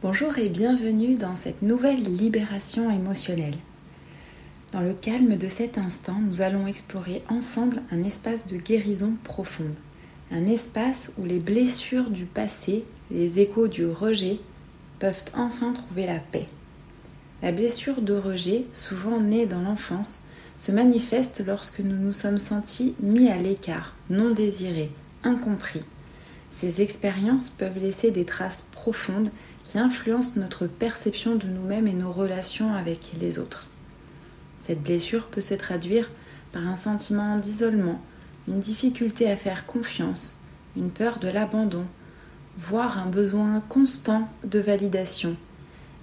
Bonjour et bienvenue dans cette nouvelle libération émotionnelle. Dans le calme de cet instant, nous allons explorer ensemble un espace de guérison profonde. Un espace où les blessures du passé, les échos du rejet, peuvent enfin trouver la paix. La blessure de rejet, souvent née dans l'enfance, se manifeste lorsque nous nous sommes sentis mis à l'écart, non désirés, incompris. Ces expériences peuvent laisser des traces profondes qui influencent notre perception de nous-mêmes et nos relations avec les autres. Cette blessure peut se traduire par un sentiment d'isolement, une difficulté à faire confiance, une peur de l'abandon, voire un besoin constant de validation.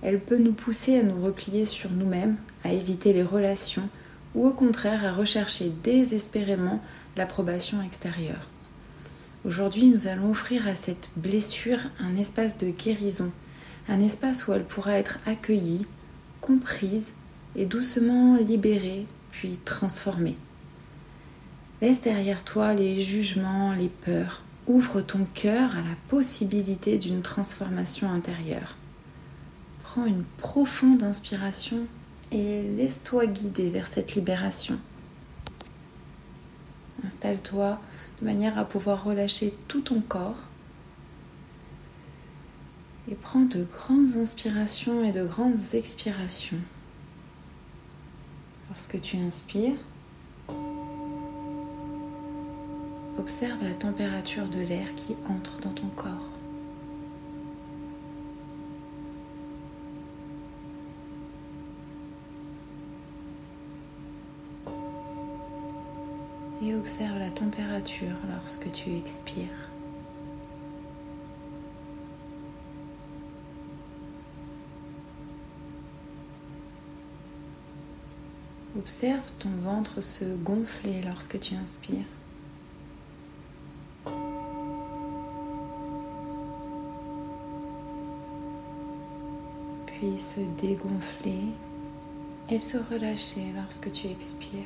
Elle peut nous pousser à nous replier sur nous-mêmes, à éviter les relations ou au contraire à rechercher désespérément l'approbation extérieure. Aujourd'hui, nous allons offrir à cette blessure un espace de guérison, un espace où elle pourra être accueillie, comprise et doucement libérée, puis transformée. Laisse derrière toi les jugements, les peurs. Ouvre ton cœur à la possibilité d'une transformation intérieure. Prends une profonde inspiration et laisse-toi guider vers cette libération. Installe-toi de manière à pouvoir relâcher tout ton corps et prends de grandes inspirations et de grandes expirations. Lorsque tu inspires, observe la température de l'air qui entre dans ton corps. Et observe la température lorsque tu expires. Observe ton ventre se gonfler lorsque tu inspires. Puis se dégonfler et se relâcher lorsque tu expires.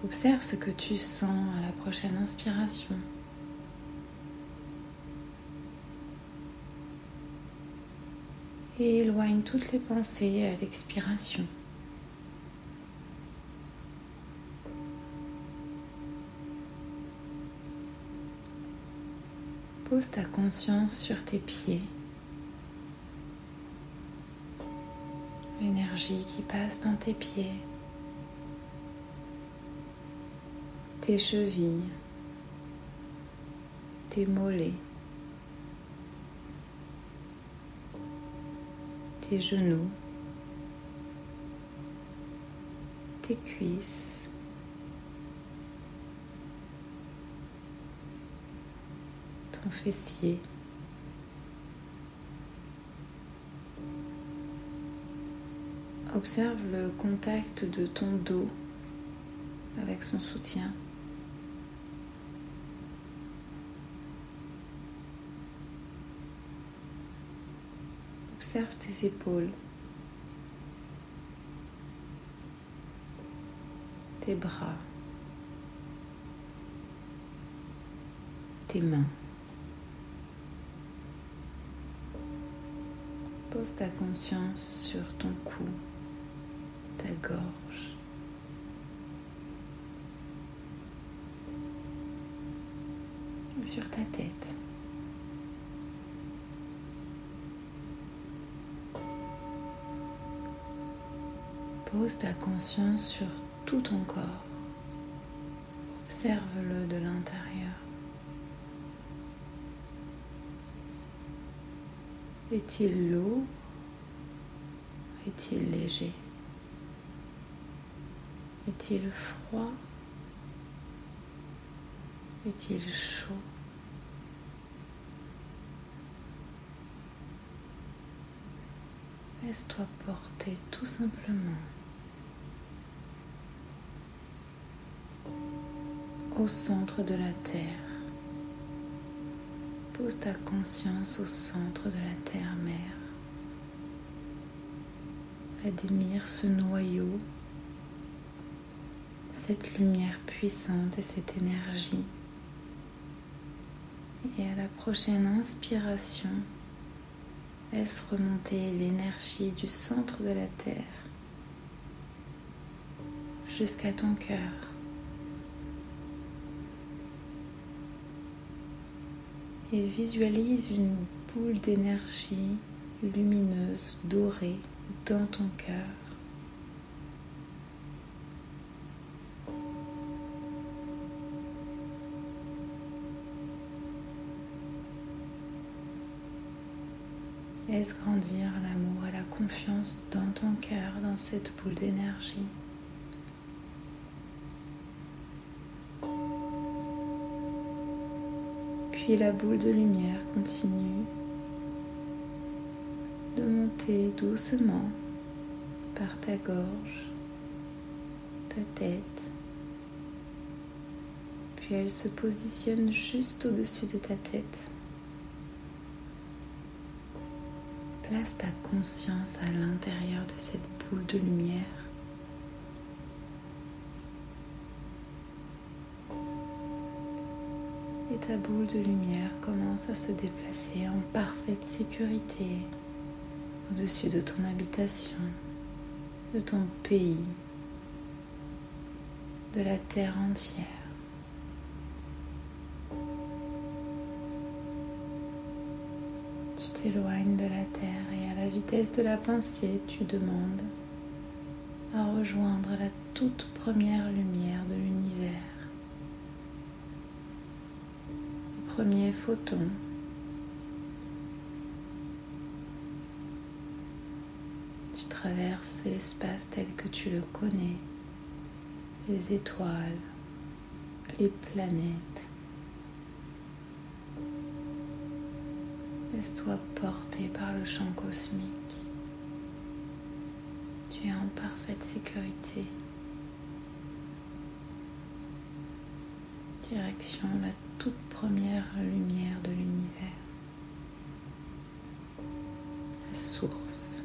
Observe ce que tu sens à la prochaine inspiration. Et éloigne toutes les pensées à l'expiration. Pose ta conscience sur tes pieds. L'énergie qui passe dans tes pieds. Tes chevilles. Tes mollets. Tes genoux. Tes cuisses. Ton fessier. Observe le contact de ton dos avec son soutien. Observe tes épaules, tes bras, tes mains. Pose ta conscience sur ton cou, ta gorge. Et sur ta tête. Pose ta conscience sur tout ton corps. Observe-le de l'intérieur. Est-il lourd? Est-il léger? Est-il froid? Est-il chaud? Laisse-toi porter tout simplement au centre de la Terre. Pose ta conscience au centre de la Terre-Mère. Admire ce noyau, cette lumière puissante et cette énergie. Et à la prochaine inspiration, laisse remonter l'énergie du centre de la Terre jusqu'à ton cœur. Et visualise une boule d'énergie lumineuse, dorée, dans ton cœur. Laisse grandir l'amour et la confiance dans ton cœur, dans cette boule d'énergie. Puis la boule de lumière continue de monter doucement par ta gorge, ta tête. Puis elle se positionne juste au-dessus de ta tête. Place ta conscience à l'intérieur de cette boule de lumière. Et ta boule de lumière commence à se déplacer en parfaite sécurité au-dessus de ton habitation, de ton pays, de la terre entière. Tu t'éloignes de la terre et à la vitesse de la pensée, tu demandes à rejoindre la toute première lumière de l'univers. Le premier photon. Tu traverses l'espace tel que tu le connais, les étoiles, les planètes. Laisse-toi porter par le champ cosmique. Tu es en parfaite sécurité. Direction la toute première lumière de l'univers, la source.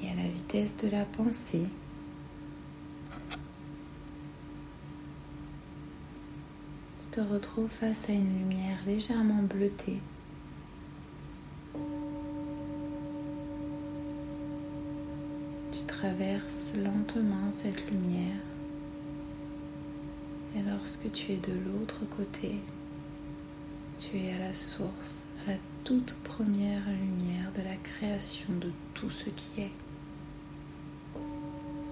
Et à la vitesse de la pensée, tu te retrouves face à une lumière légèrement bleutée. Tu traverses lentement cette lumière et lorsque tu es de l'autre côté, tu es à la source, à la toute première lumière de la création de tout ce qui est.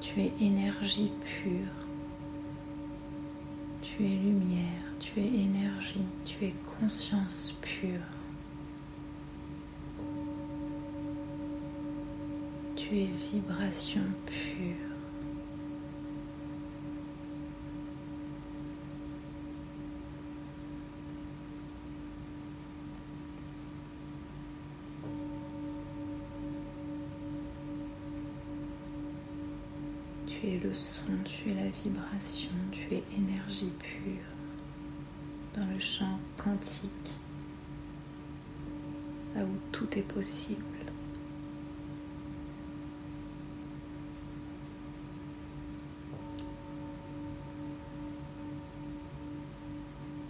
Tu es énergie pure, tu es lumière, tu es énergie, tu es conscience pure. Tu es vibration pure. Tu es le son, tu es la vibration, tu es énergie pure dans le champ quantique, là où tout est possible.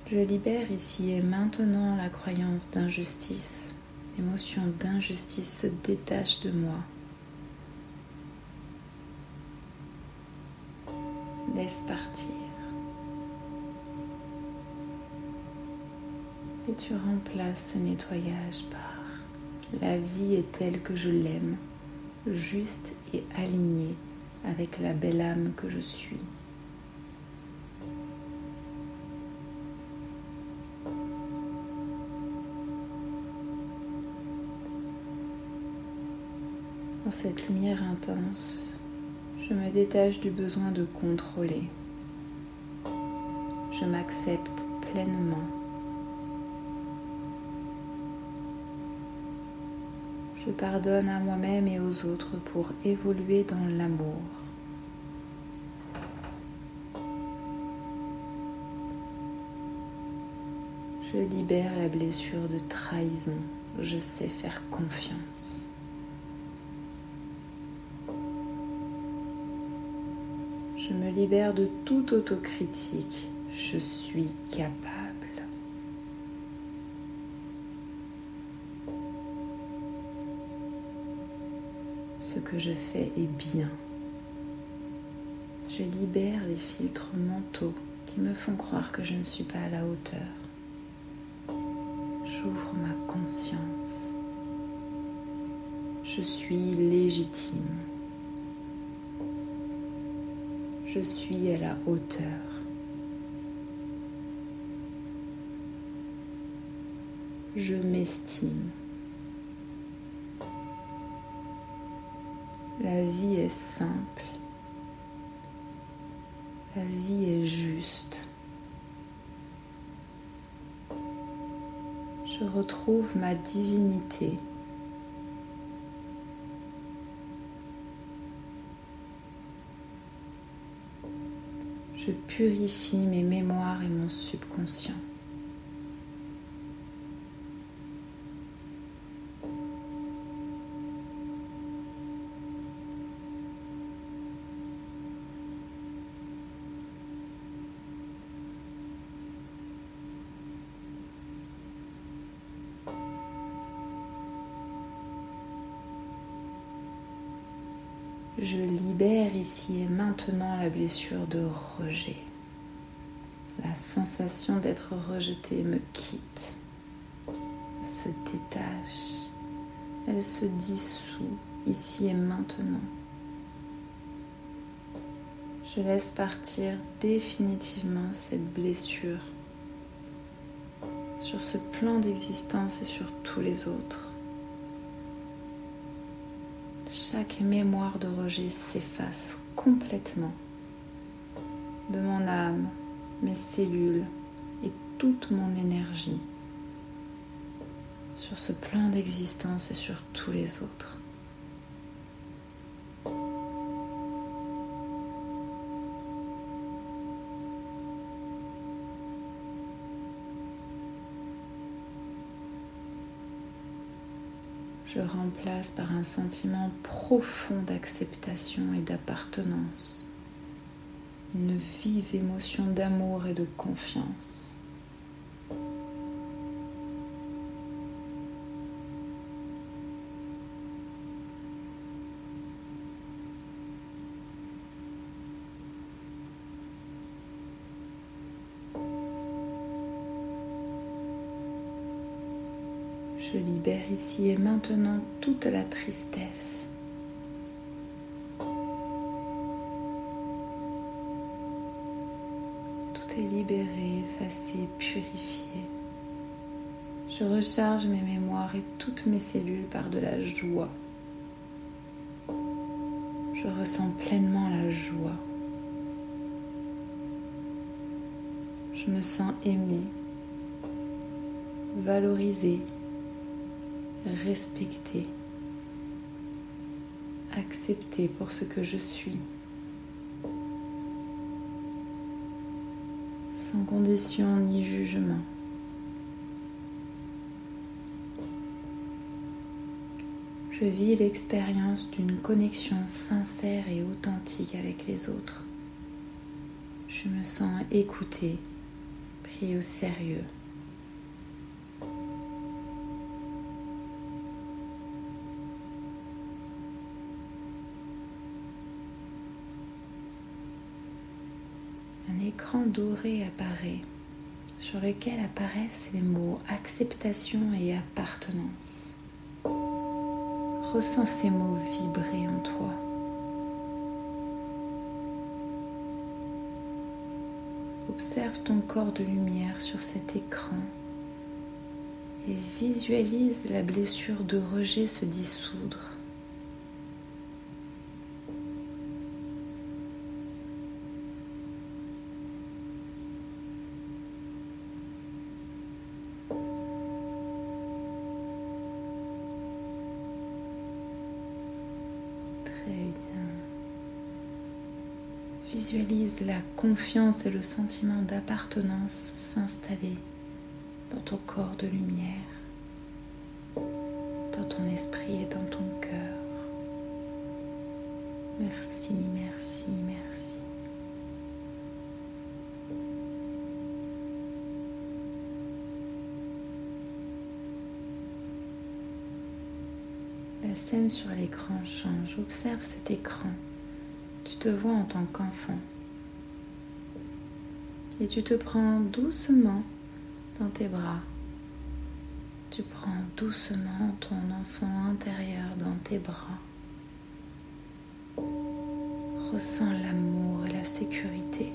Je libère ici et maintenant la croyance d'injustice. L'émotion d'injustice se détache de moi. Laisse partir. Et tu remplaces ce nettoyage par la vie est telle que je l'aime, juste et alignée avec la belle âme que je suis. Dans cette lumière intense, je me détache du besoin de contrôler. Je m'accepte pleinement. Je pardonne à moi-même et aux autres pour évoluer dans l'amour. Je libère la blessure de trahison. Je sais faire confiance. Je me libère de toute autocritique. Je suis capable. Ce que je fais est bien. Je libère les filtres mentaux qui me font croire que je ne suis pas à la hauteur. J'ouvre ma conscience. Je suis légitime. Je suis à la hauteur. Je m'estime. La vie est simple. La vie est juste. Je retrouve ma divinité. Je purifie mes mémoires et mon subconscient. Je libère ici et maintenant la blessure de rejet. La sensation d'être rejetée me quitte, se détache, elle se dissout ici et maintenant. Je laisse partir définitivement cette blessure sur ce plan d'existence et sur tous les autres. Chaque mémoire de rejet s'efface complètement de mon âme, mes cellules et toute mon énergie sur ce plan d'existence et sur tous les autres. Je remplace par un sentiment profond d'acceptation et d'appartenance, une vive émotion d'amour et de confiance. Je libère ici et maintenant toute la tristesse. Tout est libéré, effacé, purifié. Je recharge mes mémoires et toutes mes cellules par de la joie. Je ressens pleinement la joie. Je me sens aimée, valorisée, respectée, acceptée pour ce que je suis, sans condition ni jugement. Je vis l'expérience d'une connexion sincère et authentique avec les autres. Je me sens écoutée, prise au sérieux. Un écran doré apparaît, sur lequel apparaissent les mots acceptation et appartenance. Ressens ces mots vibrer en toi. Observe ton corps de lumière sur cet écran et visualise la blessure de rejet se dissoudre. Très bien. Visualise la confiance et le sentiment d'appartenance s'installer dans ton corps de lumière, dans ton esprit et dans ton cœur. Merci, merci, merci. La scène sur l'écran change. Observe cet écran. Tu te vois en tant qu'enfant. Et tu te prends doucement dans tes bras. Tu prends doucement ton enfant intérieur dans tes bras. Ressens l'amour et la sécurité.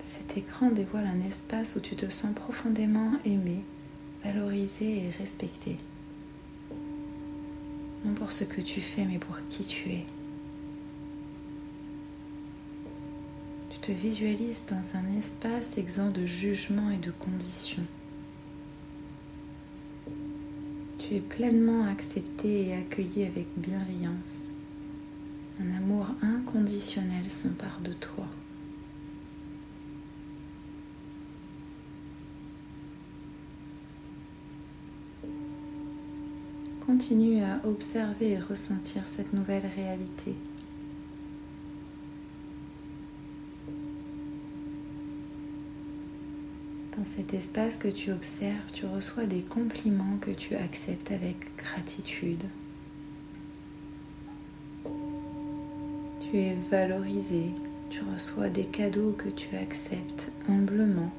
Cet écran dévoile un espace où tu te sens profondément aimé, valorisé et respecté. Non pour ce que tu fais, mais pour qui tu es. Tu te visualises dans un espace exempt de jugement et de conditions. Tu es pleinement accepté et accueilli avec bienveillance. Un amour inconditionnel s'empare de toi. Continue à observer et ressentir cette nouvelle réalité. Dans cet espace que tu observes, tu reçois des compliments que tu acceptes avec gratitude. Tu es valorisé, tu reçois des cadeaux que tu acceptes humblement,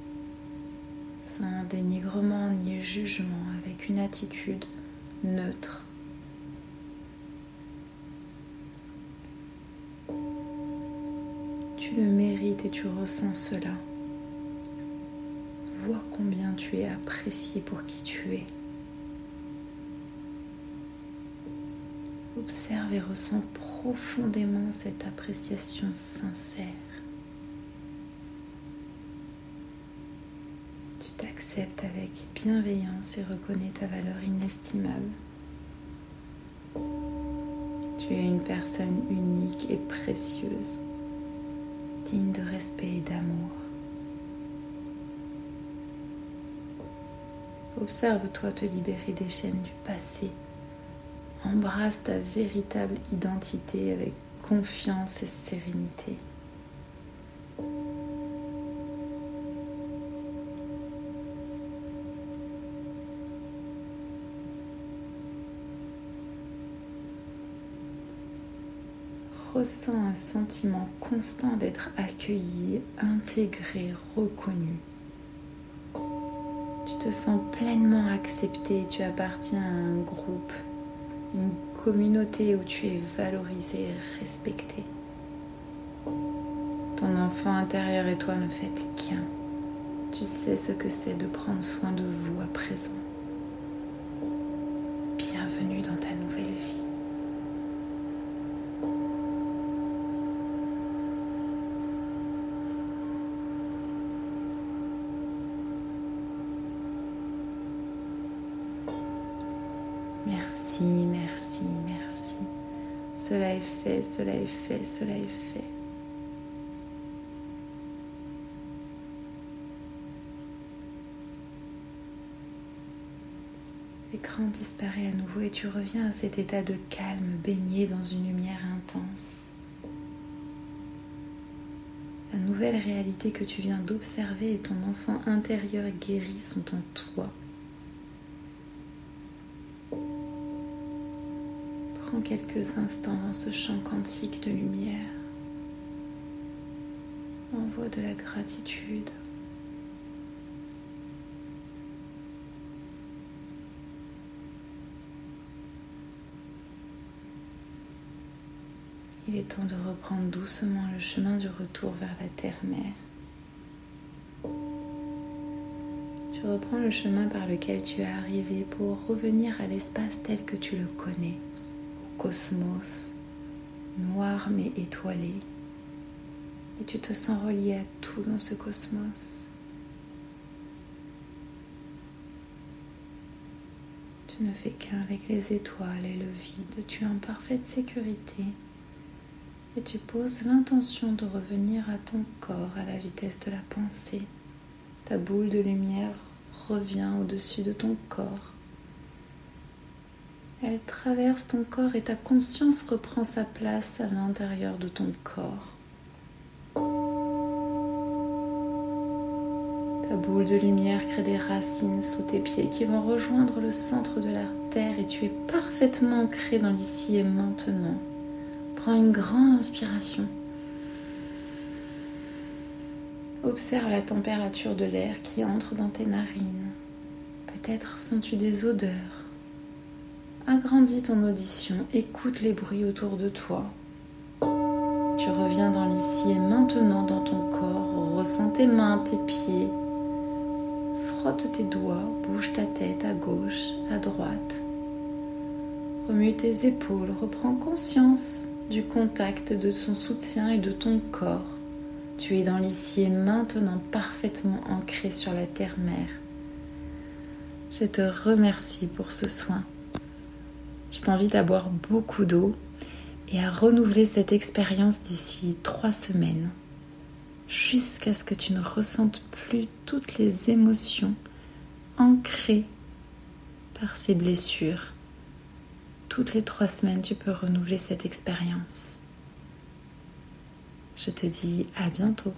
sans dénigrement ni jugement, avec une attitude neutre. Tu le mérites et tu ressens cela. Vois combien tu es apprécié pour qui tu es. Observe et ressens profondément cette appréciation sincère. Tu t'acceptes avec bienveillance et reconnais ta valeur inestimable. Tu es une personne unique et précieuse, digne de respect et d'amour. Observe-toi te libérer des chaînes du passé. Embrasse ta véritable identité avec confiance et sérénité. Ressens un sentiment constant d'être accueilli, intégré, reconnu. Tu te sens pleinement accepté, tu appartiens à un groupe, une communauté où tu es valorisé et respecté. Ton enfant intérieur et toi ne faites qu'un. Tu sais ce que c'est de prendre soin de vous à présent. Bienvenue dans ta nouvelle vie. Merci, merci, merci. Cela est fait, cela est fait, cela est fait. L'écran disparaît à nouveau et tu reviens à cet état de calme baigné dans une lumière intense. La nouvelle réalité que tu viens d'observer et ton enfant intérieur guéri sont en toi. Prends quelques instants dans ce champ quantique de lumière. Envoie de la gratitude. Il est temps de reprendre doucement le chemin du retour vers la terre-mère. Tu reprends le chemin par lequel tu es arrivé pour revenir à l'espace tel que tu le connais. Cosmos, noir mais étoilé, et tu te sens relié à tout dans ce cosmos. Tu ne fais qu'un avec les étoiles et le vide, tu es en parfaite sécurité et tu poses l'intention de revenir à ton corps à la vitesse de la pensée. Ta boule de lumière revient au-dessus de ton corps. Elle traverse ton corps et ta conscience reprend sa place à l'intérieur de ton corps. Ta boule de lumière crée des racines sous tes pieds qui vont rejoindre le centre de la terre et tu es parfaitement ancré dans l'ici et maintenant. Prends une grande inspiration. Observe la température de l'air qui entre dans tes narines. Peut-être sens-tu des odeurs. Agrandis ton audition, écoute les bruits autour de toi. Tu reviens dans l'ici et maintenant dans ton corps, ressens tes mains, tes pieds. Frotte tes doigts, bouge ta tête à gauche, à droite. Remue tes épaules, reprends conscience du contact de ton soutien et de ton corps. Tu es dans l'ici et maintenant parfaitement ancré sur la terre-mère. Je te remercie pour ce soin. Je t'invite à boire beaucoup d'eau et à renouveler cette expérience d'ici 3 semaines. Jusqu'à ce que tu ne ressentes plus toutes les émotions ancrées par ces blessures. Toutes les 3 semaines, tu peux renouveler cette expérience. Je te dis à bientôt.